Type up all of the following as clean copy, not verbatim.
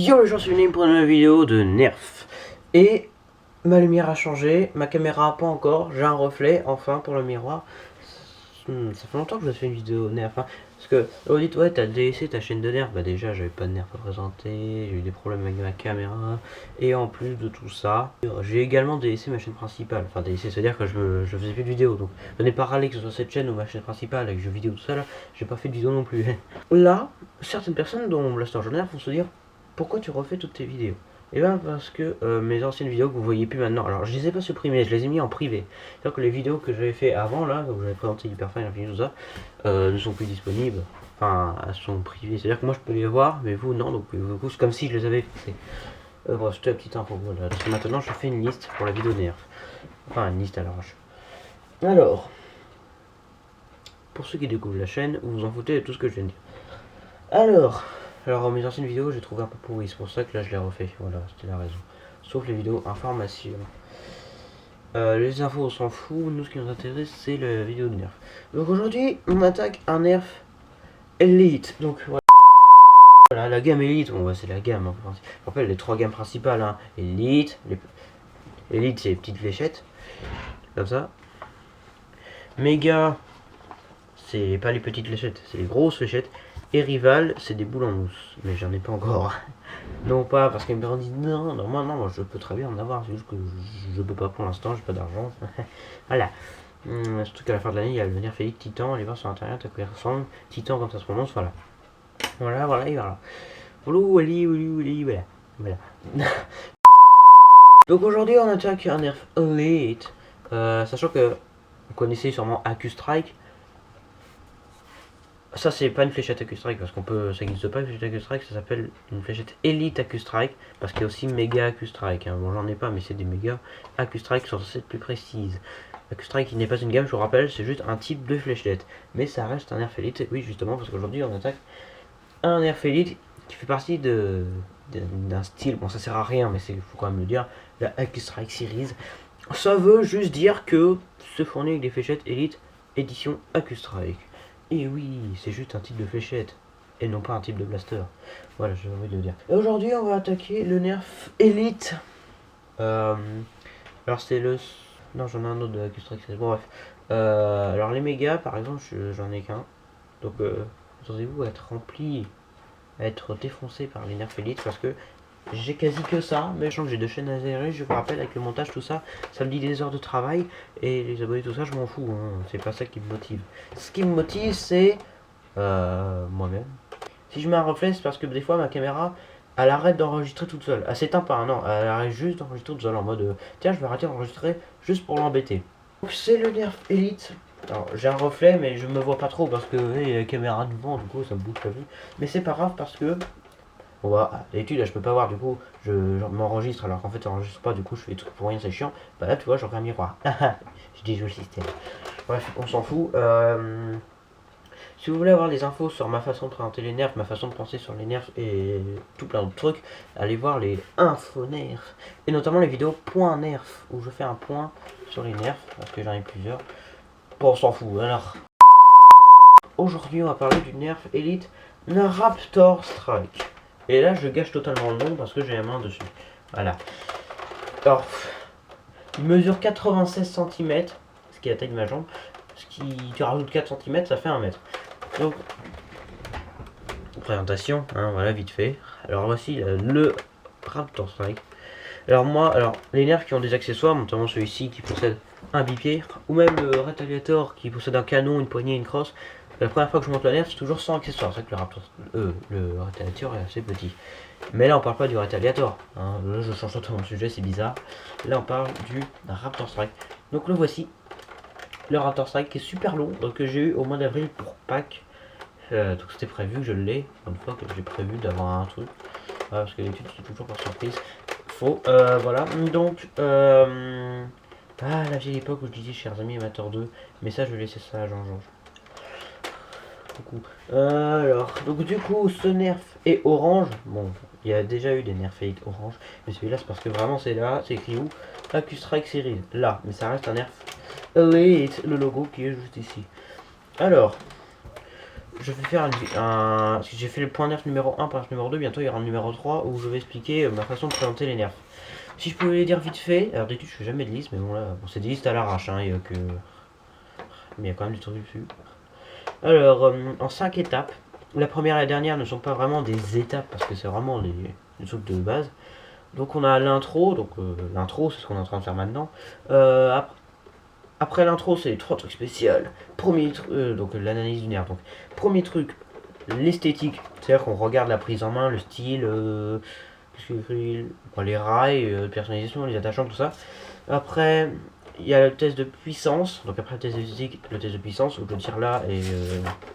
Yo les gens, c'est venu pour une nouvelle vidéo de Nerf. Et ma lumière a changé, ma caméra pas encore, j'ai un reflet enfin pour le miroir. Ça fait longtemps que je fais une vidéo Nerf, hein. Parce que vous dites ouais t'as délaissé ta chaîne de Nerf. Bah déjà j'avais pas de Nerf à présenter, j'ai eu des problèmes avec ma caméra. Et en plus de tout ça, j'ai également délaissé ma chaîne principale. Enfin délaissé, c'est à dire que je faisais plus de vidéos. Donc venez pas râler que ce soit cette chaîne ou ma chaîne principale avec jeux vidéo tout ça là, j'ai pas fait de vidéo non plus. Là, certaines personnes dont Blaster Nerf vont se dire pourquoi tu refais toutes tes vidéos? Et ben parce que mes anciennes vidéos que vous voyez plus maintenant, alors je les ai pas supprimées, je les ai mis en privé. C'est-à-dire que les vidéos que j'avais fait avant là, où j'avais présenté Hyperfine, Infini, tout ça, ne sont plus disponibles. Enfin, elles sont privées. C'est-à-dire que moi je peux les voir, mais vous non, donc c'est comme si je les avais fixées. Bref, c'était la petite info, voilà. Parce que maintenant je fais une liste pour la vidéo Nerf. Enfin, une liste à l'arrache. Alors, pour ceux qui découvrent la chaîne, vous vous en foutez de tout ce que je viens de dire. Alors, mes anciennes vidéos, j'ai trouvé un peu pourri, c'est pour ça que là je les refais. Voilà, c'était la raison. Sauf les vidéos information. Les infos, on s'en fout. Nous, ce qui nous intéresse, c'est la vidéo de Nerf. Donc aujourd'hui, on attaque un Nerf Elite. Donc voilà, la gamme Elite. Bon, ouais, c'est la gamme. Hein. Je rappelle les trois gammes principales. Hein. Elite, Elite, c'est les petites fléchettes. Comme ça. Méga, c'est pas les petites fléchettes, c'est les grosses fléchettes. Et Rival, c'est des boules en mousse. Mais j'en ai pas encore. Non pas parce qu'ils me disent non, moi je peux très bien en avoir, c'est juste que je peux pas pour l'instant, j'ai pas d'argent. Voilà. Surtout qu'à la fin de l'année, il y a le Nerf Elite Titan, allez voir sur internet à quoi il ressemble. Titan comme ça se prononce, voilà. Voilà, et voilà. Voilà. Donc aujourd'hui on attaque un Nerf Elite. Sachant que vous connaissez sûrement Accu-Strike. Ça c'est pas une fléchette Accu-Strike parce qu'on peut, ça n'existe pas une fléchette Accu-Strike, ça s'appelle une fléchette Elite Accu-Strike parce qu'il y a aussi méga Accu-Strike. Hein. Bon j'en ai pas mais c'est des méga Accu-Strike qui sont censées être plus précises. Accu-Strike qui n'est pas une gamme, je vous rappelle, c'est juste un type de fléchette. Mais ça reste un Nerf Elite, oui justement parce qu'aujourd'hui on attaque un Nerf Elite qui fait partie d'un style, bon ça sert à rien mais il faut quand même le dire, la Accu-Strike Series. Ça veut juste dire que se fournit avec des fléchettes Elite édition Accu-Strike. Et oui, c'est juste un type de fléchette, et non pas un type de blaster. Voilà, j'ai envie de le dire. Et aujourd'hui, on va attaquer le Nerf Elite. Alors c'est le... Non, j'en ai un autre de la Q-Strike. Bon, bref. Alors les mégas, par exemple, j'en ai qu'un. Donc, attendez-vous à être rempli, à être défoncé par les Nerf Elite, parce que j'ai quasi que ça, mais je sens que j'ai deux chaînes à gérer, je vous rappelle, avec le montage, tout ça, ça me dit des heures de travail, et les abonnés, tout ça, je m'en fous, hein. C'est pas ça qui me motive. Ce qui me motive, c'est moi-même. Si je mets un reflet, c'est parce que des fois, ma caméra, elle arrête d'enregistrer toute seule. Elle s'éteint pas, non, elle arrête juste d'enregistrer toute seule, en mode, tiens, je vais arrêter d'enregistrer juste pour l'embêter. Donc c'est le Nerf Elite. Alors j'ai un reflet, mais je me vois pas trop, parce que la caméra devant, du coup, ça me bouge la vue. Mais c'est pas grave, parce que... Bon bah, d'habitude là je peux pas voir, du coup je m'enregistre alors qu'en fait ça enregistre pas, du coup je fais des trucs pour rien, c'est chiant. Bah là tu vois, j'en fais un miroir. Je dis jouer le système. Bref, on s'en fout. Si vous voulez avoir des infos sur ma façon de présenter les nerfs, ma façon de penser sur les nerfs et tout plein d'autres trucs, allez voir les infos nerfs. Et notamment les vidéos point nerf, où je fais un point sur les nerfs, parce que j'en ai plusieurs. Bon, on s'en fout, alors. Aujourd'hui on va parler du Nerf Elite Raptor Strike. Et là, je gâche totalement le nom parce que j'ai la main dessus. Voilà. Alors, il mesure 96 cm, ce qui est la taille de ma jambe. Ce qui, tu rajoutes 4 cm, ça fait 1 mètre. Donc, présentation, hein, voilà, vite fait. Alors, voici le Raptor Strike. Alors, les nerfs qui ont des accessoires, notamment celui-ci qui possède un bipied, ou même le Retaliator qui possède un canon, une poignée, une crosse. La première fois que je monte la nerf, c'est toujours sans accessoire. C'est vrai que le Retaliator est assez petit. Mais là, on parle pas du Retaliator. Hein. Là, je change totalement de sujet, c'est bizarre. Là, on parle du Raptor Strike. Donc, le voici. Le Raptor Strike qui est super long, que j'ai eu au mois d'avril pour Pâques. Donc, c'était prévu que je l'ai. Une fois que j'ai prévu d'avoir un truc. Voilà, parce que d'habitude, c'est toujours par surprise. Faux. Voilà. Donc, la vieille époque où je disais, chers amis amateurs 2. Mais ça, je vais laisser ça à Jean-Georges. Alors, donc du coup, ce nerf est orange. Bon, il y a déjà eu des nerfs Elite orange, mais celui-là c'est parce que vraiment c'est là, c'est écrit où? Accu-Strike Series, là, mais ça reste un nerf Elite, le logo qui est juste ici. Alors, je vais faire parce que j'ai fait le point nerf numéro 1, point nerf numéro 2, bientôt il y aura un numéro 3 où je vais expliquer ma façon de présenter les nerfs. Si je pouvais les dire vite fait, alors d'habitude je fais jamais de liste, mais bon là, bon, c'est des listes à l'arrache, hein, il y a que... mais il y a quand même du truc dessus. Alors, en 5 étapes, la première et la dernière ne sont pas vraiment des étapes, parce que c'est vraiment des trucs de base. Donc on a l'intro, donc l'intro c'est ce qu'on est en train de faire maintenant. Après l'intro c'est les 3 trucs spéciaux. Premier donc l'analyse du nerf. Donc premier truc, l'esthétique, c'est-à-dire qu'on regarde la prise en main, le style, les rails, personnalisation, les attachants, tout ça. Après il y a le test de puissance, donc après le test de physique, le test de puissance où je tire là et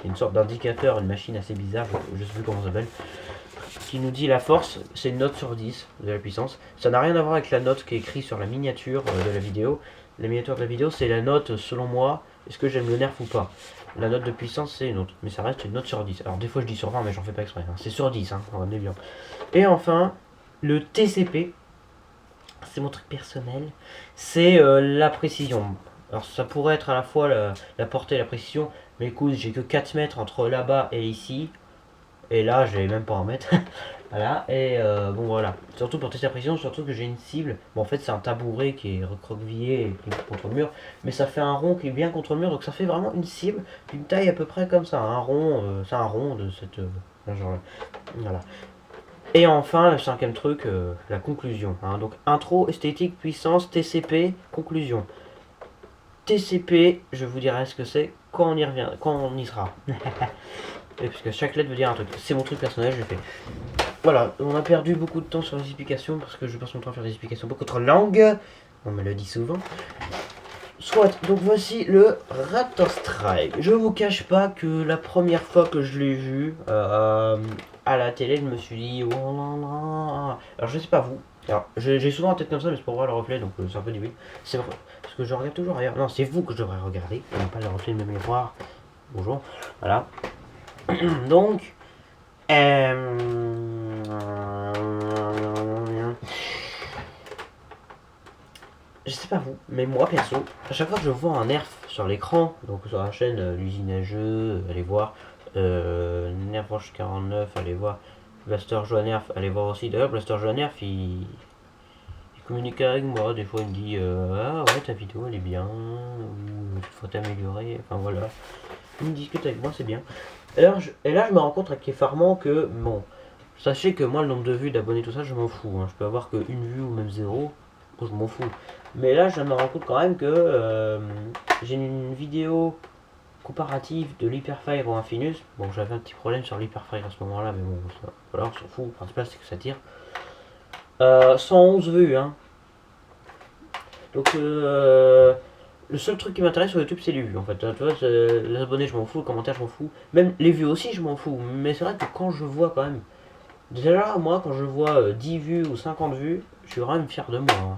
une sorte d'indicateur, une machine assez bizarre, je sais plus comment ça s'appelle, qui nous dit la force, c'est une note sur 10 de la puissance. Ça n'a rien à voir avec la note qui est écrite sur la miniature de la vidéo. La miniature de la vidéo, c'est la note selon moi, est-ce que j'aime le nerf ou pas. La note de puissance, c'est une autre, mais ça reste une note sur 10. Alors des fois je dis sur 20, mais j'en fais pas exprès. Hein. C'est sur 10, hein, on est bien. Et enfin, le TCP, c'est mon truc personnel, c'est la précision. Alors ça pourrait être à la fois la portée et la précision, mais écoute, j'ai que 4 mètres entre là-bas et ici. Et là, je vais même pas en mettre. Voilà, et bon voilà. Surtout pour tester la précision, surtout que j'ai une cible. Bon, en fait, c'est un tabouret qui est recroquevillé et qui est contre le mur. Mais ça fait un rond qui est bien contre le mur, donc ça fait vraiment une cible d'une taille à peu près comme ça. Un rond, c'est un rond de cette. Genre, voilà. Et enfin, le cinquième truc, la conclusion. Hein. Donc, intro, esthétique, puissance, TCP, conclusion. TCP, je vous dirai ce que c'est quand on y revient, quand on y sera. Et parce que chaque lettre veut dire un truc. C'est mon truc personnel, je l'ai fait. Voilà, on a perdu beaucoup de temps sur les explications parce que je passe mon temps à faire des explications beaucoup trop longues. On me le dit souvent. Soit, donc voici le Raptor Strike. Je vous cache pas que la première fois que je l'ai vu à la télé, je me suis dit oh là là. Alors je sais pas vous. Alors j'ai souvent la tête comme ça, mais c'est pour voir le reflet, donc c'est un peu débile. C'est vrai, parce que je regarde toujours ailleurs. Non, c'est vous que je devrais regarder, et non pas le reflet de mes miroirs. Bonjour. Voilà. Donc, je sais pas vous, mais moi perso, à chaque fois que je vois un nerf sur l'écran, donc sur la chaîne l'usine à jeux, allez voir, Nerf Roche 49, allez voir, Blaster joue à nerf, allez voir aussi. D'ailleurs, Blaster joue à nerf, il communique avec moi, des fois il me dit ah ouais ta vidéo elle est bien, ou il faut t'améliorer, enfin voilà. Il me discute avec moi, c'est bien. Et là, je me rends compte avec effarement que, bon, sachez que moi, le nombre de vues, d'abonnés, tout ça, je m'en fous. Hein. Je peux avoir qu'une vue ou même zéro, je m'en fous. Mais là, je me rends compte quand même que j'ai une vidéo comparative de l'Hyperfire au Infinus. Bon, j'avais un petit problème sur l'Hyperfire à ce moment-là, mais bon, ça, voilà, on s'en fout. Le principal, c'est que ça tire. 111 vues, hein. Donc, le seul truc qui m'intéresse sur YouTube, c'est les vues en fait. Tu vois, les abonnés, je m'en fous, les commentaires, je m'en fous. Même les vues aussi, je m'en fous. Mais c'est vrai que quand je vois quand même. Déjà, moi, quand je vois 10 vues ou 50 vues, je suis vraiment fier de moi. Hein.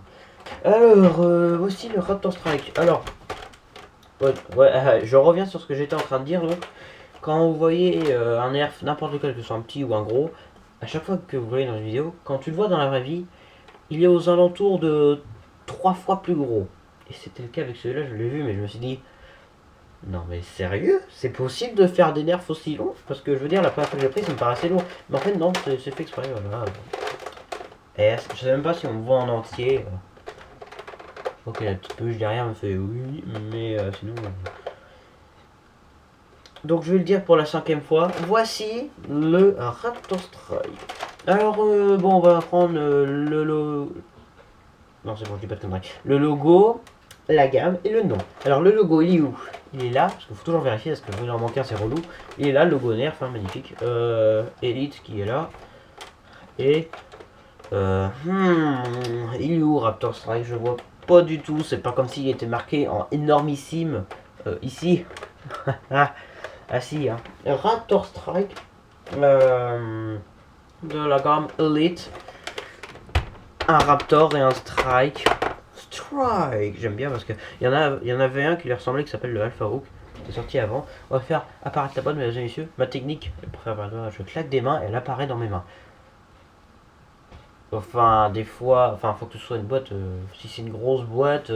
Alors, voici le Raptor Strike. Alors, ouais, je reviens sur ce que j'étais en train de dire. Donc, quand vous voyez un nerf, n'importe lequel, que ce soit un petit ou un gros, à chaque fois que vous voyez dans une vidéo, quand tu le vois dans la vraie vie, il est aux alentours de 3 fois plus gros. Et c'était le cas avec celui-là, je l'ai vu, mais je me suis dit, non mais sérieux, c'est possible de faire des nerfs aussi longs? Parce que je veux dire, la première fois que j'ai pris, ça me paraissait long. Mais en fait, non, c'est fait exprès, voilà. Et je sais même pas si on me voit en entier. Ok, la petite bouche derrière me fait oui, mais sinon... Donc je vais le dire pour la 5e fois. Voici le Raptor Strike. Alors, bon, on va prendre le logo... Non, c'est bon, je dis pas de conneries. Le logo, la gamme et le nom. Alors, le logo, il est où? Il est là, parce qu'il faut toujours vérifier, parce que venir en manquer, c'est relou. Il est là, le logo Nerf, hein, magnifique. Elite qui est là. Et... il est où Raptor Strike? Je vois pas du tout. C'est pas comme s'il était marqué en énormissime ici. Ah si, hein. Raptor Strike de la gamme Elite. Un Raptor et un Strike. Strike, j'aime bien parce que il y en avait un qui lui ressemblait qui s'appelle le Alpha Hook, qui est sorti avant. On va faire apparaître la boîte, mesdames et messieurs. Ma technique pour faire apparaître, je claque des mains et elle apparaît dans mes mains. Enfin, des fois, enfin, faut que ce soit une boîte. Si c'est une grosse boîte,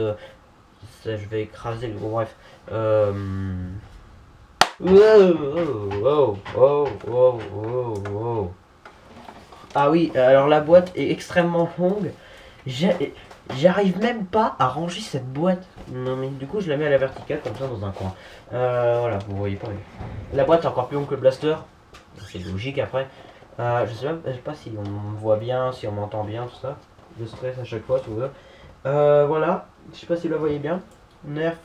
ça, je vais écraser le. Bon, bref. Wow. Ah oui, alors la boîte est extrêmement longue. J'arrive même pas à ranger cette boîte. Non mais du coup je la mets à la verticale comme ça dans un coin. Voilà, vous voyez pas. La boîte est encore plus longue que le blaster. C'est logique après. Je sais pas si on me voit bien, si on m'entend bien, tout ça. Je stress à chaque fois, tout ça. Voilà, je sais pas si vous la voyez bien. Nerf,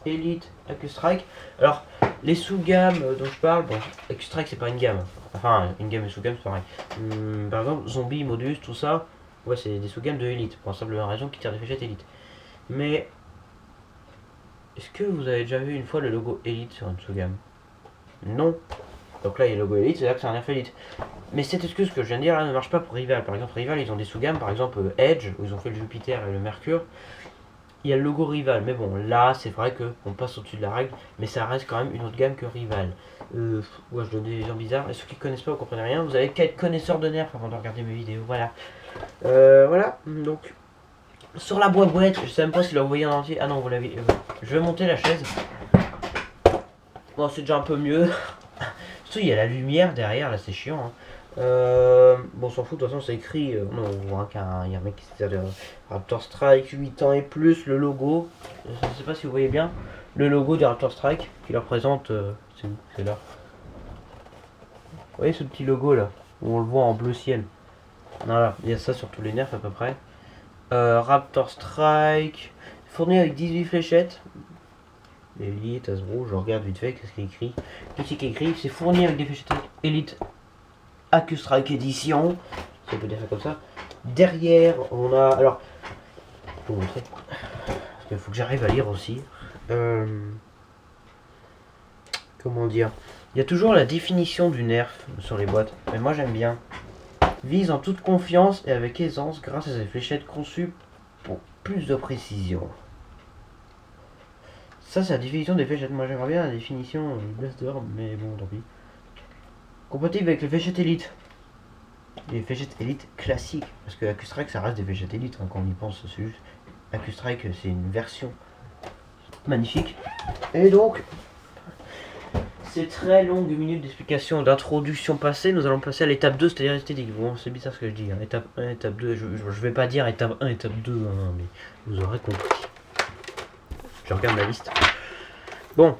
Elite, Accu-Strike. Alors, les sous-gammes dont je parle, bon, Accu-Strike c'est pas une gamme. Enfin, une gamme et sous-gamme c'est pareil. Par exemple, Zombie, Modus, tout ça, ouais, c'est des sous-gammes de Elite, pour la simple raison qui tirent des fléchettes Elite. Mais, est-ce que vous avez déjà vu une fois le logo Elite sur une sous-gamme? Non. Donc là, il y a le logo Elite, c'est là que c'est un Nerf Elite. Mais cette excuse que je viens de dire là ne marche pas pour Rival. Par exemple, Rival, ils ont des sous-gammes, par exemple Edge, où ils ont fait le Jupiter et le Mercure. Il y a le logo Rival, mais bon, là, c'est vrai qu'on passe au-dessus de la règle, mais ça reste quand même une autre gamme que Rival. Ouais, je donne des gens bizarres. Et ceux qui connaissent pas, vous comprenez rien, vous avez qu'à être connaisseur de nerfs avant de regarder mes vidéos. Voilà. Voilà, donc. Sur la boîte, je sais même pas si vous la voyez en entier. Ah non, vous l'avez. Je vais monter la chaise. Bon, c'est déjà un peu mieux. Surtout, il y a la lumière derrière, là, c'est chiant. Hein. Bon, on s'en fout, de toute façon, c'est écrit. Non, on voit qu'il y a un mec qui s'est Raptor Strike 8 ans et plus, le logo. Je sais pas si vous voyez bien. Le logo du Raptor Strike qui leur représente. C'est où? C'est là. Vous voyez ce petit logo là? Où on le voit en bleu ciel. Voilà, il y a ça sur tous les nerfs à peu près. Raptor Strike. Fourni avec 18 fléchettes. Elite, Hasbro, je regarde vite fait, qu'est-ce qu'il écrit. Qu'est-ce qu'il écrit? C'est fourni avec des fléchettes Elite Accu-Strike Edition, si on peut dire ça comme ça. Derrière, on a. Alors, je peux vous montrer. Parce qu'il faut que j'arrive à lire aussi. Comment dire? Il y a toujours la définition du nerf sur les boîtes, mais moi j'aime bien. Vise en toute confiance et avec aisance grâce à ces fléchettes conçues pour plus de précision. Ça, c'est la définition des fléchettes. Moi j'aimerais bien la définition blaster, mais bon, tant pis. Compatible avec les fléchettes Elite. Les fléchettes Elite classiques. Parce que Accu-Strike, ça reste des fléchettes Elite, hein, quand on y pense. C'est juste. Accu-Strike, c'est une version magnifique. Et donc, ces très longues minutes d'explication, d'introduction passée, nous allons passer à l'étape 2, c'est-à-dire esthétique. Bon, c'est bizarre ce que je dis. Hein. Étape 1, étape 2, je vais pas dire étape 1, étape 2, hein, mais vous aurez compris. Je regarde la liste. Bon.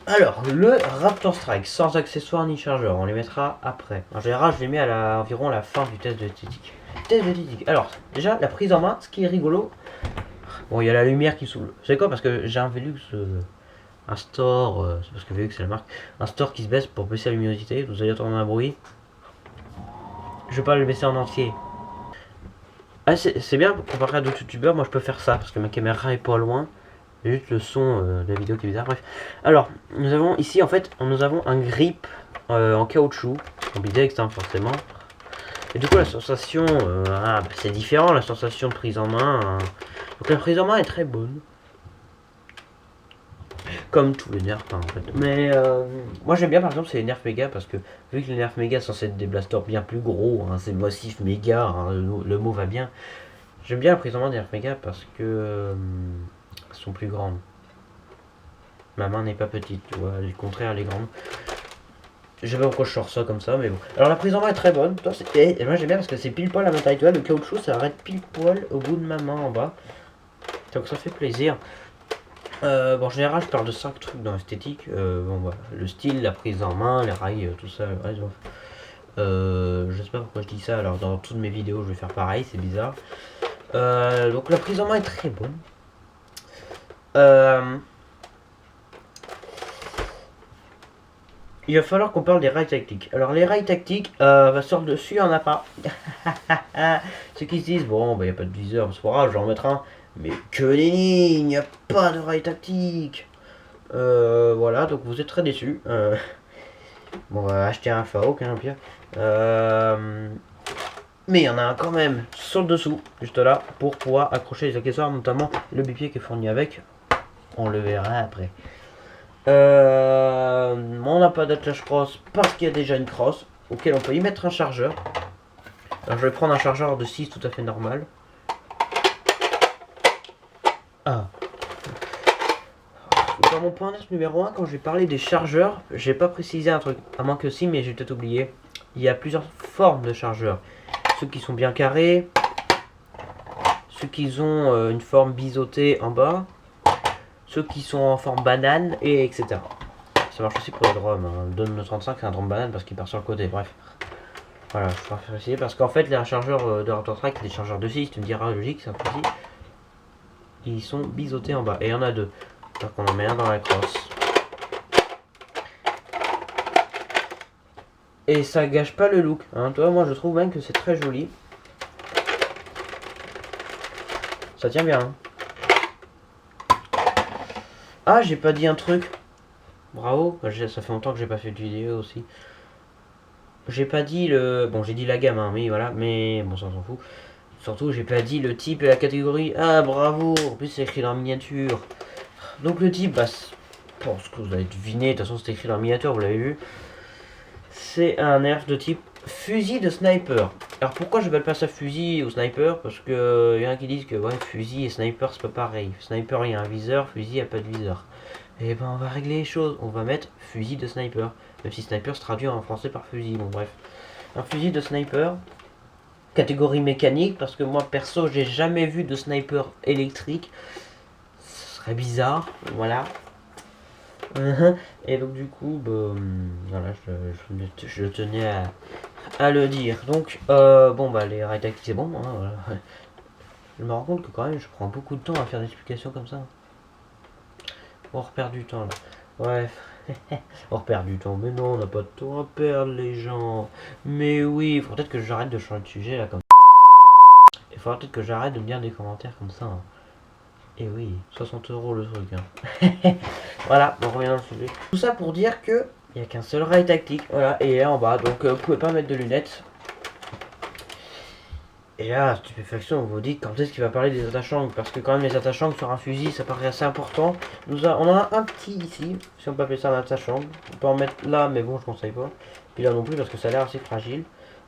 Alors, le Raptor Strike, sans accessoires ni chargeur, on les mettra après. En général, je les mets à environ la fin du test de esthétique. Test de esthétique. Alors, déjà, la prise en main, ce qui est rigolo. Bon, il y a la lumière qui saoule. Vous savez quoi? Parce que j'ai un Velux, un store, c'est parce que Velux c'est la marque, un store qui se baisse pour baisser la luminosité. Vous allez entendre un bruit. Je vais pas le baisser en entier. Ah, c'est bien, comparé à d'autres youtubeurs, moi je peux faire ça parce que ma caméra est pas loin. Juste le son de la vidéo qui est bizarre. Bref. Alors, nous avons ici en fait, nous avons un grip en caoutchouc, en bidex hein, forcément. Et du coup la sensation, c'est différent la sensation de prise en main. Hein. Donc la prise en main est très bonne. Comme tous les nerfs hein, en fait. Mais moi j'aime bien par exemple c'est les nerfs méga parce que vu que les nerfs méga sont censés être des blasters bien plus gros, hein, c'est massif méga, hein, le mot va bien. J'aime bien la prise en main des nerfs méga parce que sont plus grandes. Ma main n'est pas petite, tu vois, le contraire, elle est grande. Je sais pas pourquoi je sors ça comme ça, mais bon. Alors la prise en main est très bonne. Et moi j'aime bien parce que c'est pile poil la main taille. Tu vois, le caoutchouc ça arrête pile poil au bout de ma main en bas. Donc ça fait plaisir. Bon, en général, je parle de 5 trucs dans l'esthétique. Bon, voilà. Le style, la prise en main, les rails, tout ça. Je sais pas pourquoi je dis ça. Alors dans toutes mes vidéos, je vais faire pareil, c'est bizarre. Donc la prise en main est très bonne. Il va falloir qu'on parle des rails tactiques. Alors les rails tactiques, sur le dessus, il n'y en a pas. Ceux qui se disent, bon, bah il n'y a pas de viseur, c'est pas grave, j'en remettrai un. Mais que nenni, il n'y a pas de rails tactiques. Voilà, donc vous êtes très déçus. Bon, on va acheter un Faok, hein, pire. Mais il y en a un quand même sur le dessous, juste là, pour pouvoir accrocher les accessoires, notamment le bipied qui est fourni avec. On le verra après. On n'a pas d'attache cross parce qu'il y a déjà une cross auquel on peut y mettre un chargeur. Alors je vais prendre un chargeur de 6 tout à fait normal. Ah. dans mon point net numéro 1, quand j'ai parlé des chargeurs, j'ai pas précisé un truc, à moins que si, mais j'ai peut-être oublié. Il y a plusieurs formes de chargeurs. Ceux qui sont bien carrés, ceux qui ont une forme biseautée en bas, ceux qui sont en forme banane, et etc. Ça marche aussi pour les drums. Hein. Le Drum 35 c'est un drum banane parce qu'il part sur le côté, bref. Voilà, je préfère essayer parce qu'en fait, les chargeurs de Raptor Strike, des chargeurs de 6, tu me diras logique, c'est un souci. Ils sont biseautés en bas, et il y en a deux. Donc on en met un dans la crosse. Et ça gâche pas le look. Hein. Toi, moi je trouve même que c'est très joli. Ça tient bien. Hein. Ah, j'ai pas dit un truc. Bravo. Ça fait longtemps que j'ai pas fait de vidéo aussi. J'ai pas dit le... Bon, j'ai dit la gamme, hein, oui, voilà. Mais bon, ça on s'en fout. Surtout, j'ai pas dit le type et la catégorie. Ah, bravo. En plus, c'est écrit en miniature. Donc le type, bah, pour ce que vous avez deviné, de toute façon, c'est écrit en miniature, vous l'avez vu. C'est un nerf de type fusil de sniper. Alors pourquoi je n'appelle pas ça fusil ou sniper? Parce que y en a qui disent que ouais, fusil et sniper c'est pas pareil. Sniper il y a un viseur, fusil il n'y a pas de viseur. Et ben on va régler les choses, on va mettre fusil de sniper. Même si sniper se traduit en français par fusil, bon bref. Un fusil de sniper, catégorie mécanique, parce que moi perso j'ai jamais vu de sniper électrique. Ce serait bizarre, voilà. Et donc du coup, bah, voilà, je tenais à le dire. Donc, bon bah les rails tactiques c'est bon, hein, voilà. Je me rends compte que quand même je prends beaucoup de temps à faire des explications comme ça. On repère du temps là. Bref, on repère du temps. Mais non, on n'a pas de temps à perdre les gens. Mais oui, il faut peut-être que j'arrête de changer de sujet là comme ça. Il faudra peut-être que j'arrête de me dire des commentaires comme ça. Hein. Et oui, 60 € le truc. Hein. Voilà, on revient dans le sujet. Tout ça pour dire que il n'y a qu'un seul rail tactique. Voilà, et là en bas. Donc vous pouvez pas mettre de lunettes. Et là, stupéfaction, vous vous dites quand est-ce qu'il va parler des attachants? Parce que quand même les attachants sur un fusil, ça paraît assez important. On en a un petit ici, si on peut appeler ça un attachant. On peut en mettre là, mais bon, je conseille pas. Puis là non plus, parce que ça a l'air assez fragile.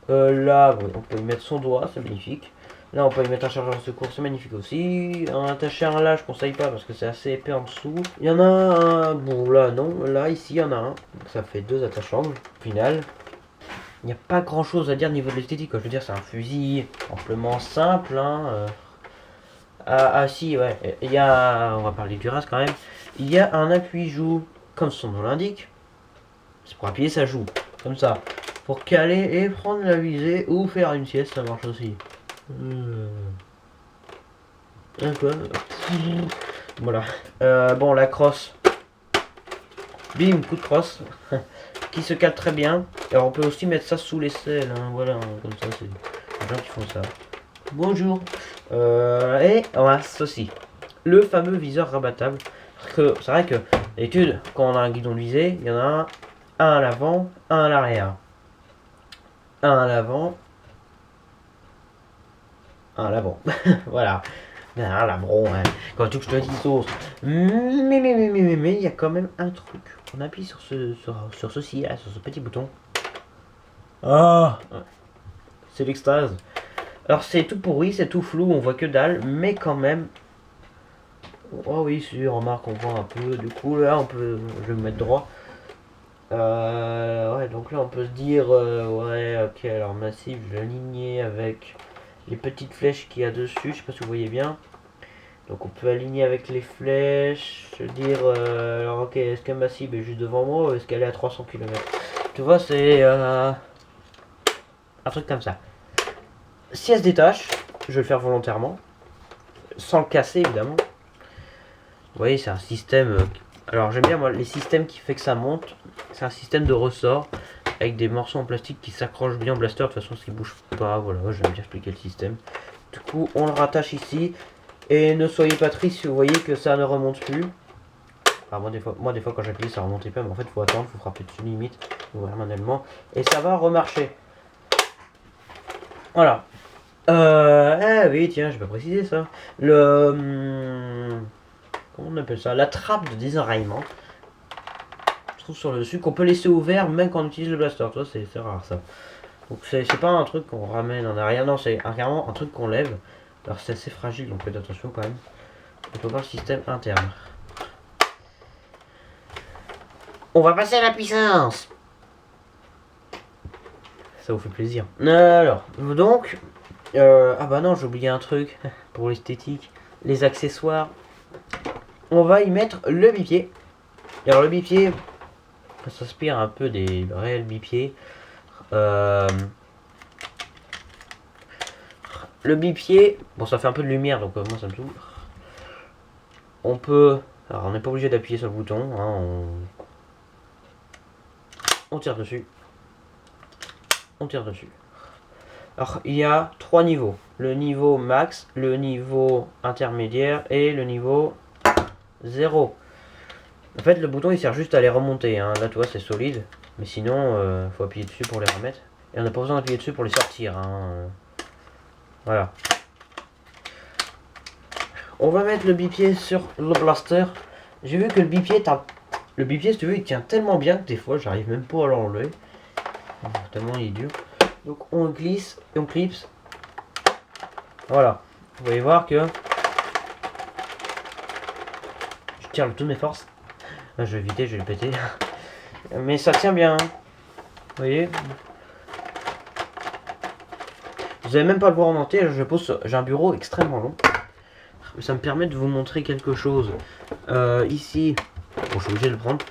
Là, bon, on peut y mettre son doigt, c'est magnifique. Là, on peut y mettre un chargeur de secours, c'est magnifique aussi. En attacher un là, je conseille pas parce que c'est assez épais en dessous. Il y en a un, bon là, non. Là, ici, il y en a un. Donc ça fait deux attachants, au final. Il n'y a pas grand chose à dire au niveau de l'esthétique. Je veux dire, c'est un fusil amplement simple. Hein. Ah, si, ouais. Il y a, on va parler du reste quand même. Il y a un appui-joue, comme son nom l'indique. C'est pour appuyer sa joue, comme ça. Pour caler et prendre la visée ou faire une sieste, ça marche aussi. Quoi. Voilà. Bon, la crosse. Bim, coup de crosse. Qui se cale très bien. Alors on peut aussi mettre ça sous l'aisselle. Hein, voilà, comme ça, c'est les gens qui font ça. Bonjour. Et on a ceci. Le fameux viseur rabattable. Parce que c'est vrai que d'habitude, quand on a un guidon de visée, il y en a un à l'avant, un à l'arrière. Un à l'avant. Un à l'avant. Voilà. Ah la bron, hein. Quand tu que je te dis sauce. Mais, il y a quand même un truc. On appuie sur ceci, là, sur ce petit bouton. Ah, c'est l'extase. Alors c'est tout pourri, c'est tout flou, on voit que dalle, mais quand même. Oh oui, si, remarque, on voit un peu. Du coup, là, on peut. Je vais me mettre droit. Ouais, donc là, on peut se dire. Ouais, ok, alors massif, je vais aligner avec les petites flèches qu'il y a dessus. Je sais pas si vous voyez bien. Donc on peut aligner avec les flèches, se dire, alors ok, est-ce que ma cible est juste devant moi ou est-ce qu'elle est à 300 km? Tu vois, c'est un truc comme ça. Si elle se détache, je vais le faire volontairement, sans le casser évidemment. Vous voyez, c'est un système, alors j'aime bien moi les systèmes qui fait que ça monte, c'est un système de ressort, avec des morceaux en plastique qui s'accrochent bien au blaster, de toute façon s'il bouge pas, voilà, j'aime bien expliquer le système. Du coup, on le rattache ici. Et ne soyez pas triste si vous voyez que ça ne remonte plus. Alors moi des fois quand j'appuie ça remontait pas, mais en fait il faut attendre, il faut frapper dessus limite, ouvrir manuellement, et ça va remarcher. Voilà. Oui tiens, j'ai pas précisé ça. Comment on appelle ça? La trappe de désenraillement. Je trouve sur le dessus qu'on peut laisser ouvert même quand on utilise le blaster. Toi c'est rare ça. Donc c'est pas un truc qu'on ramène en arrière, non c'est carrément un truc qu'on lève. Alors c'est assez fragile donc faites attention quand même. On peut voir le système interne. On va passer à la puissance. Ça vous fait plaisir. Alors, donc... ah bah non, j'ai oublié un truc pour l'esthétique. Les accessoires. On va y mettre le bipied. Alors le bipied, ça s'inspire un peu des réels bipieds. Le bipied, bon ça fait un peu de lumière donc moi ça me saoule. On peut, alors on n'est pas obligé d'appuyer sur le bouton, hein, on tire dessus. On tire dessus. Alors il y a 3 niveaux. Le niveau max, le niveau intermédiaire et le niveau 0. En fait le bouton il sert juste à les remonter, hein. Là tu vois c'est solide. Mais sinon faut appuyer dessus pour les remettre. Et on n'a pas besoin d'appuyer dessus pour les sortir, hein. Voilà. On va mettre le bipied sur le blaster. J'ai vu que le bipied si tu veux il tient tellement bien que des fois j'arrive même pas à l'enlever. Tellement il est dur. Donc on glisse et on clipse. Voilà. Vous pouvez voir que je tire de toutes mes forces. Là, je vais éviter, je vais le péter. Mais ça tient bien. Vous voyez. Vous n'allez même pas le voir remonter. J'ai un bureau extrêmement long. Ça me permet de vous montrer quelque chose. Ici, bon, je suis obligé de le prendre.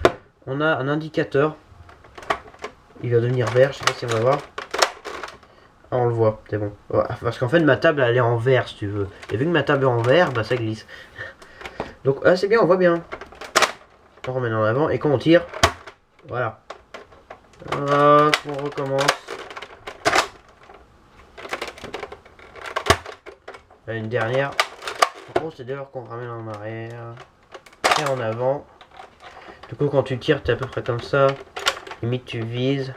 On a un indicateur. Il va devenir vert. Je sais pas si on va voir. Ah, on le voit, c'est bon. Ouais, parce qu'en fait, ma table elle est en vert si tu veux. Et vu que ma table est en vert, bah ça glisse. Donc, c'est bien, on voit bien. On remet en avant et quand on tire, voilà. On recommence. Là, une dernière. En gros, c'est d'ailleurs qu'on ramène en arrière et en avant. Du coup, quand tu tires, t'es à peu près comme ça. Limite, tu vises.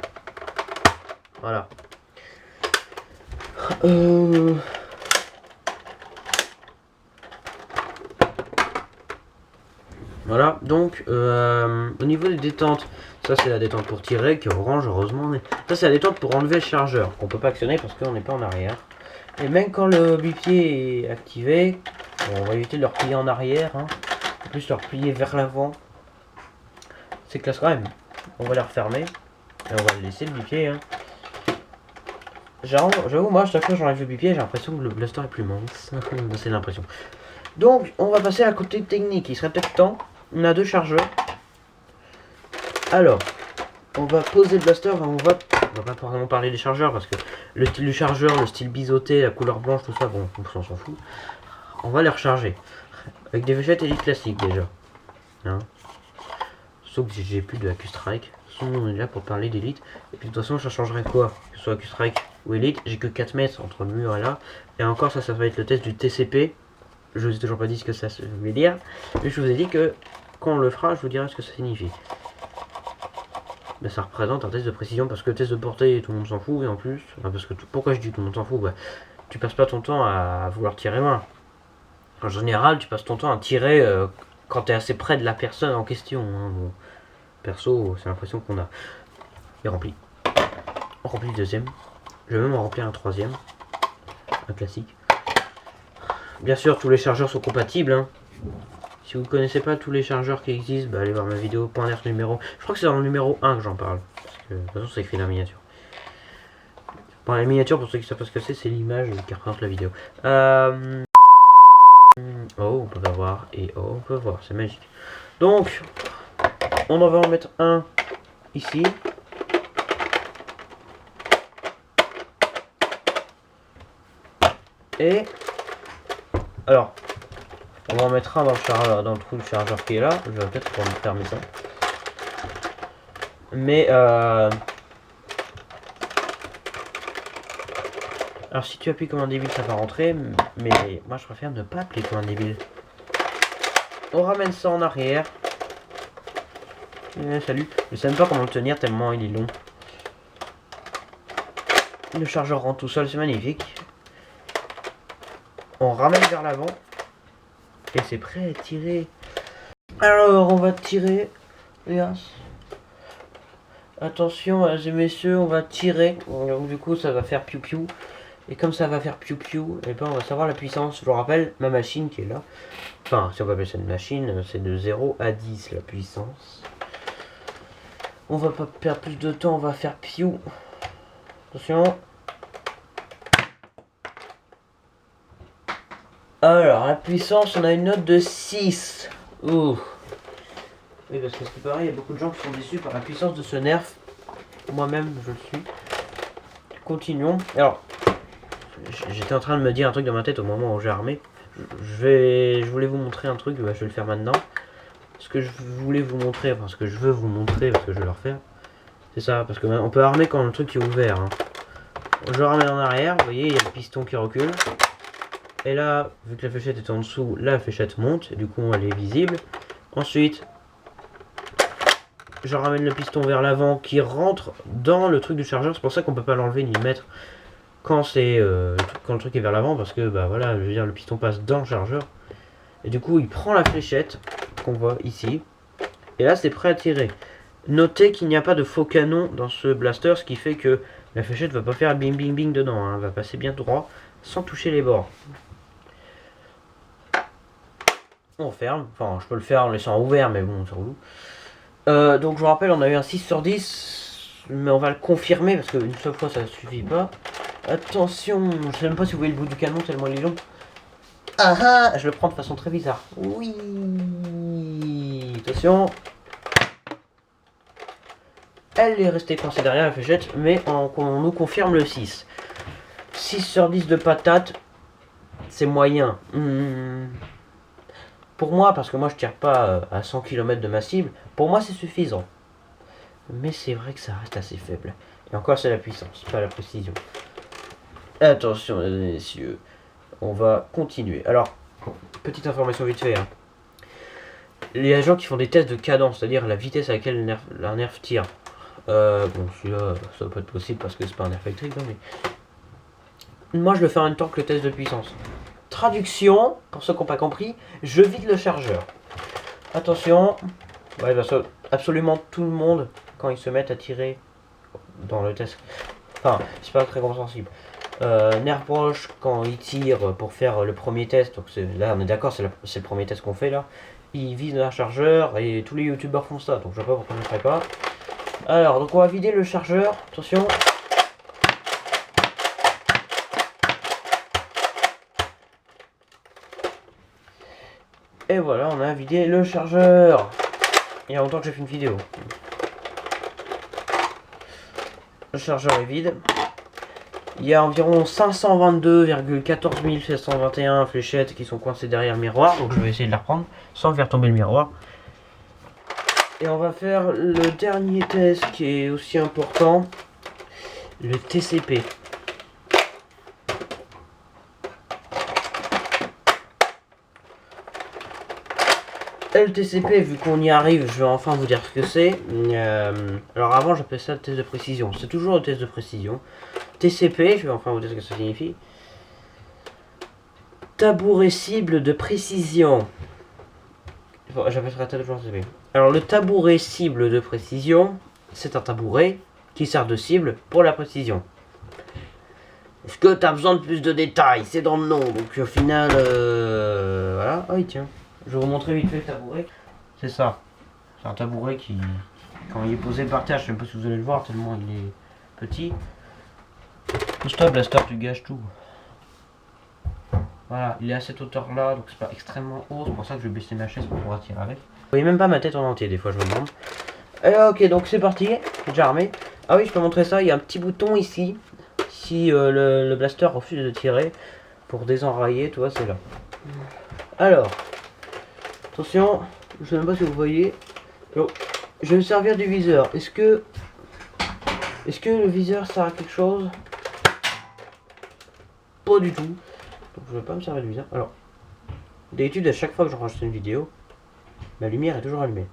Voilà. Voilà, donc au niveau des détentes, ça c'est la détente pour tirer qui est orange heureusement, mais ça c'est la détente pour enlever le chargeur qu'on peut pas actionner parce qu'on n'est pas en arrière. Et même quand le bipied est activé, bon, on va éviter de le replier en arrière, hein. En plus le replier vers l'avant, c'est classe quand même. On va le refermer et on va le laisser le bipied, hein. J'avoue, moi, à chaque fois que j'enlève le bipied, j'ai l'impression que le blaster est plus mince. C'est l'impression. Donc, on va passer à la côté technique. Il serait peut-être temps. On a 2 chargeurs. Alors, on va poser le blaster. On va pas vraiment parler des chargeurs parce que le style du chargeur, le style biseauté, la couleur blanche, tout ça, bon, on s'en fout. On va les recharger. Avec des fléchettes Elite classiques déjà. Hein. Sauf que j'ai plus de AccuStrike. On est là pour parler d'Elite. Et puis de toute façon, ça changerait quoi? Que ce soit AccuStrike ou Elite, j'ai que 4 mètres entre le mur et là. Et encore, ça va être le test du TCP. Je vous ai toujours pas dit ce que ça voulait dire. Mais je vous ai dit que quand on le fera, je vous dirai ce que ça signifie. Mais ça représente un test de précision parce que le test de portée, tout le monde s'en fout. Et en plus, parce que pourquoi je dis tout le monde s'en fout? Bah, tu passes pas ton temps à vouloir tirer loin. En général, tu passes ton temps à tirer quand tu es assez près de la personne en question. Hein, bon. Perso, c'est l'impression qu'on a. Il est rempli. On remplit le deuxième. Je vais même en remplir un troisième. Un classique. Bien sûr, tous les chargeurs sont compatibles. Hein. Si vous ne connaissez pas tous les chargeurs qui existent, bah, allez voir ma vidéo. .NERF numéro. Je crois que c'est dans le numéro 1 que j'en parle. Parce que de toute façon, c'est écrit dans la miniature. Bon, la miniature, pour ceux qui savent pas ce que c'est l'image qui représente la vidéo. Oh, on peut voir. Et oh, on peut voir. C'est magique. Donc, on en va en mettre un ici. Et alors, on va en mettre un dans le chargeur, dans le trou du chargeur qui est là. Je vais peut-être pouvoir me fermer ça. Mais alors si tu appuies comme un débile, ça va rentrer. Mais moi, je préfère ne pas appuyer comme un débile. On ramène ça en arrière. Salut. Je sais même pas comment le tenir tellement il est long. Le chargeur rentre tout seul, c'est magnifique. On ramène vers l'avant. Et c'est prêt à tirer. Alors, on va tirer. Regarde. Attention, mesdames et messieurs, on va tirer. Donc, du coup, ça va faire piou-piou. Et comme ça va faire piou-piou, et ben on va savoir la puissance. Je vous rappelle, ma machine qui est là. Enfin, si on va appeler ça une machine, c'est de 0 à 10 la puissance. On va pas perdre plus de temps, on va faire piou. Attention. Alors, la puissance, on a une note de 6. Ouh. Oui, parce que c'est pareil, il y a beaucoup de gens qui sont déçus par la puissance de ce nerf. Moi-même, je le suis. Continuons. Alors, j'étais en train de me dire un truc dans ma tête au moment où j'ai armé. Je voulais vous montrer un truc, bah, je vais le faire maintenant. Ce que je voulais vous montrer, enfin ce que je veux vous montrer, parce que je vais le refaire. C'est ça, parce que on peut armer quand le truc est ouvert. Hein. Je ramène en arrière, vous voyez, il y a le piston qui recule. Et là, vu que la fléchette est en dessous, la fléchette monte, et du coup elle est visible. Ensuite, je ramène le piston vers l'avant qui rentre dans le truc du chargeur. C'est pour ça qu'on peut pas l'enlever ni le mettre quand quand le truc est vers l'avant, parce que bah voilà, je veux dire, le piston passe dans le chargeur. Et du coup, il prend la fléchette qu'on voit ici. Et là, c'est prêt à tirer. Notez qu'il n'y a pas de faux canon dans ce blaster, ce qui fait que la fléchette va pas faire bing bing bing dedans. Hein. Elle va passer bien droit sans toucher les bords. On ferme. Enfin, je peux le faire en laissant ouvert, mais bon, c'est relou. Donc, je vous rappelle, on a eu un 6 sur 10. Mais on va le confirmer parce qu'une seule fois, ça ne suffit pas. Attention, je sais même pas si vous voyez le bout du canon tellement il est long. Ah ah, je le prends de façon très bizarre. Oui. Attention. Elle est restée coincée derrière la fléchette, mais on nous confirme le 6. 6 sur 10 de patate, c'est moyen. Pour moi, parce que moi je tire pas à 100 km de ma cible, pour moi c'est suffisant. Mais c'est vrai que ça reste assez faible. Et encore c'est la puissance, pas la précision. Attention mesdames et messieurs, on va continuer. Alors, petite information vite fait. Hein. Les gens qui font des tests de cadence, c'est-à-dire la vitesse à laquelle un nerf tire. Bon, celui-là, ça va pas être possible parce que c'est pas un nerf électrique, hein, mais... Moi, je le fais en même temps que le test de puissance. Traduction, pour ceux qui n'ont pas compris, je vide le chargeur. Attention, ouais, parce que absolument tout le monde, quand ils se mettent à tirer dans le test... Enfin, c'est pas très compréhensible. Nerf proche, quand il tire pour faire le premier test, donc là on est d'accord, c'est le premier test qu'on fait là, il vise un chargeur et tous les youtubeurs font ça, donc je sais pas pourquoi je ne ferai pas. Alors, donc on va vider le chargeur, attention. Et voilà, on a vidé le chargeur. Il y a longtemps que j'ai fait une vidéo. Le chargeur est vide. Il y a environ 522,14 721 fléchettes qui sont coincées derrière le miroir. Donc je vais essayer de les reprendre sans faire tomber le miroir. Et on va faire le dernier test qui est aussi important. Le TCP. Le TCP, vu qu'on y arrive, je vais enfin vous dire ce que c'est. Alors avant, j'appelais ça le test de précision. C'est toujours le test de précision. TCP, je vais enfin vous dire ce que ça signifie. Tabouret cible de précision. Bon, j'appelle ça toujours TCP. Alors le tabouret cible de précision, c'est un tabouret qui sert de cible pour la précision. Est-ce que tu as besoin de plus de détails? C'est dans le nom. Donc au final, voilà. Ah oui, tiens. Je vais vous montrer vite fait le tabouret. C'est ça. C'est un tabouret qui, quand il est posé par terre, je sais pas si vous allez le voir tellement il est petit. Stop, Blaster, tu gâches tout. Voilà, il est à cette hauteur là, donc c'est pas extrêmement haut. C'est pour ça que je vais baisser ma chaise pour pouvoir tirer avec. Vous voyez même pas ma tête en entier, des fois je me demande. Ok, donc c'est parti. J'ai déjà armé. Ah oui, je peux montrer ça. Il y a un petit bouton ici. Si le blaster refuse de tirer, pour désenrailler, tu vois, c'est là. Alors. Attention, je sais même pas si vous voyez. Alors, je vais me servir du viseur. Est-ce que le viseur sert à quelque chose? Pas du tout. Donc je vais pas me servir du viseur. Alors, d'habitude à chaque fois que j'enregistre une vidéo, ma lumière est toujours allumée.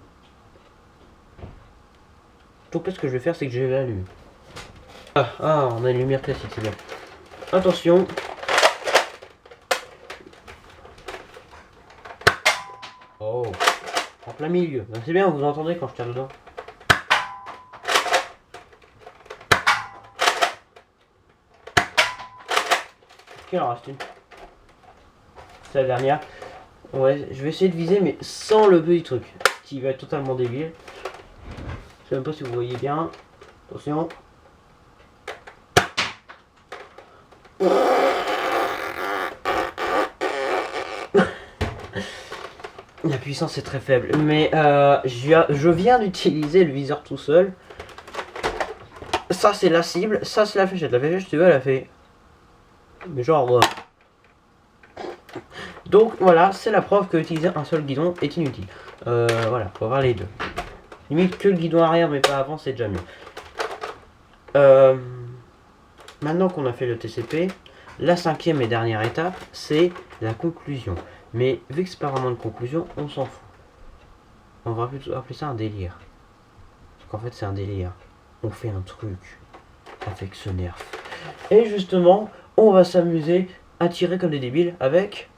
Donc là ce que je vais faire c'est que je vais l'allumer. Ah, on a une lumière classique, c'est bien. Attention. Oh, en plein milieu. C'est bien, vous entendez quand je tire dedans. Ok, il en reste une. C'est la dernière. Ouais, je vais essayer de viser, mais sans le petit truc, qui va être totalement débile. sais même pas si vous voyez bien. Attention. La puissance est très faible, mais je viens d'utiliser le viseur tout seul. Ça c'est la cible, ça c'est la fléchette. La fléchette, tu vois, elle a fait. Mais genre. Donc voilà, c'est la preuve que utiliser un seul guidon est inutile. Voilà, faut avoir les deux. Limite que le guidon arrière, mais pas avant, c'est déjà mieux. Maintenant qu'on a fait le TCP, la cinquième et dernière étape, c'est la conclusion. Mais vu que c'est pas vraiment une conclusion, on s'en fout. On va plutôt appeler ça un délire. Parce qu'en fait, c'est un délire. On fait un truc avec ce nerf. Et justement, on va s'amuser à tirer comme des débiles avec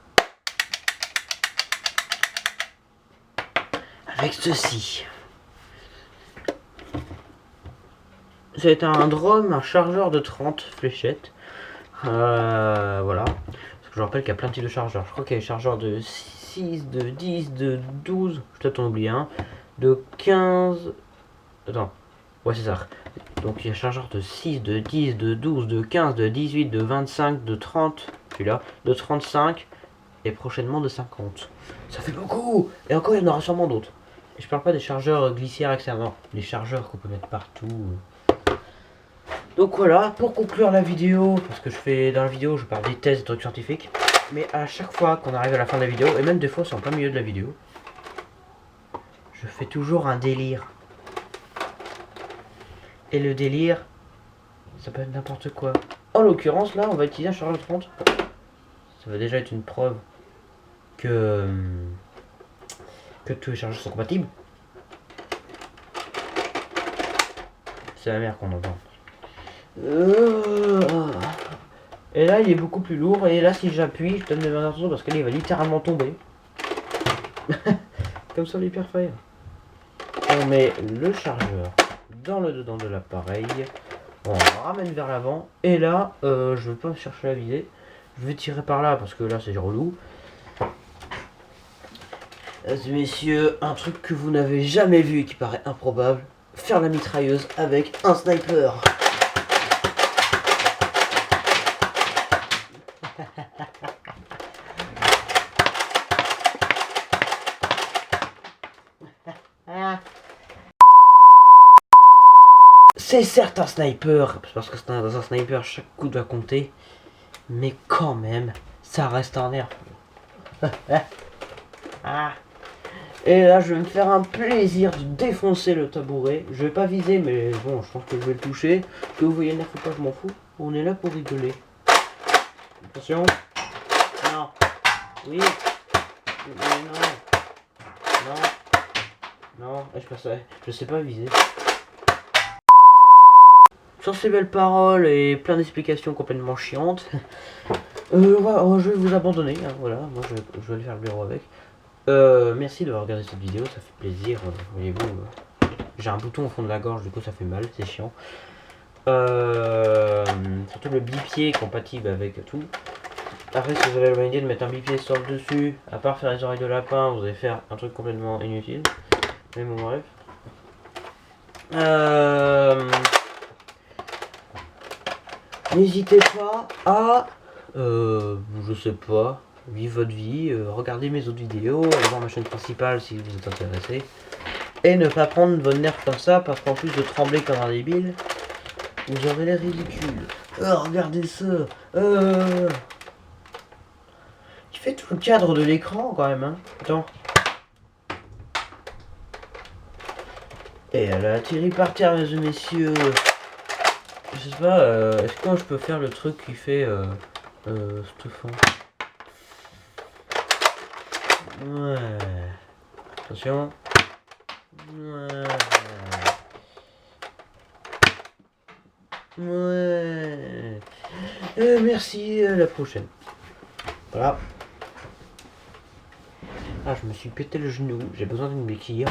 ceci. C'est un drum, un chargeur de 30 fléchettes. Voilà. Parce que je rappelle qu'il y a plein de types de chargeurs. Je crois qu'il y a des chargeurs de 6, de 10, de 12. Je vais peut-être en oublier un. De 15. Attends. Ouais, c'est ça. Donc il y a un chargeur de 6, de 10, de 12, de 15, de 18, de 25, de 30. Celui-là. De 35. Et prochainement de 50. Ça fait beaucoup. Et encore, il y en aura sûrement d'autres. Et je parle pas des chargeurs glissières externes. Non. Les chargeurs qu'on peut mettre partout. Donc voilà, pour conclure la vidéo, parce que je fais dans la vidéo, je parle des thèses, des trucs scientifiques, mais à chaque fois qu'on arrive à la fin de la vidéo, et même des fois c'est en plein milieu de la vidéo, je fais toujours un délire. Et le délire, ça peut être n'importe quoi. En l'occurrence, là, on va utiliser un chargeur de 30. Ça va déjà être une preuve que tous les chargeurs sont compatibles. C'est la merde qu'on entend. Et là il est beaucoup plus lourd, et là si j'appuie, je donne de attention parce qu'il va littéralement tomber. Comme sur l'Hyperfire. On met le chargeur dans le dedans de l'appareil, on ramène vers l'avant, et là je vais pas chercher à viser, je vais tirer par là parce que là c'est relou. Messieurs, un truc que vous n'avez jamais vu et qui paraît improbable, faire la mitrailleuse avec un sniper. C'est certes un sniper, parce que dans un sniper chaque coup doit compter, mais quand même, ça reste un nerf. Et là je vais me faire un plaisir de défoncer le tabouret. Je vais pas viser, mais bon, je pense que je vais le toucher. Que vous voyez le nerf ou pas, je m'en fous. On est là pour rigoler. Attention. Non. Oui. Mais non. Non. Non. Je sais pas viser. Sur ces belles paroles et plein d'explications complètement chiantes, je vais vous abandonner. Hein, voilà, moi je vais aller faire le bureau avec. Merci d'avoir regardé cette vidéo, ça fait plaisir. Voyez-vous, j'ai un bouton au fond de la gorge, du coup ça fait mal, c'est chiant. Surtout le bipied est compatible avec tout. Après, si vous avez la bonne idée de mettre un bipied sur le dessus, à part faire les oreilles de lapin, vous allez faire un truc complètement inutile. Mais bon, bref. N'hésitez pas à, je sais pas, vivre votre vie, regardez mes autres vidéos, allez voir ma chaîne principale si vous êtes intéressé. Et ne pas prendre vos nerfs comme ça, parce qu'en plus de trembler comme un débile, vous aurez l'air ridicule. Regardez ça. Il fait tout le cadre de l'écran quand même, hein. Attends. Et elle a atterri par terre, mesdames et messieurs. Je sais pas, est-ce que je peux faire le truc qui fait Stéphane? Ouais. Attention. Ouais. Ouais. Merci, à la prochaine. Voilà. Ah, je me suis pété le genou, j'ai besoin d'une béquille.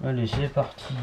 Allez, c'est parti.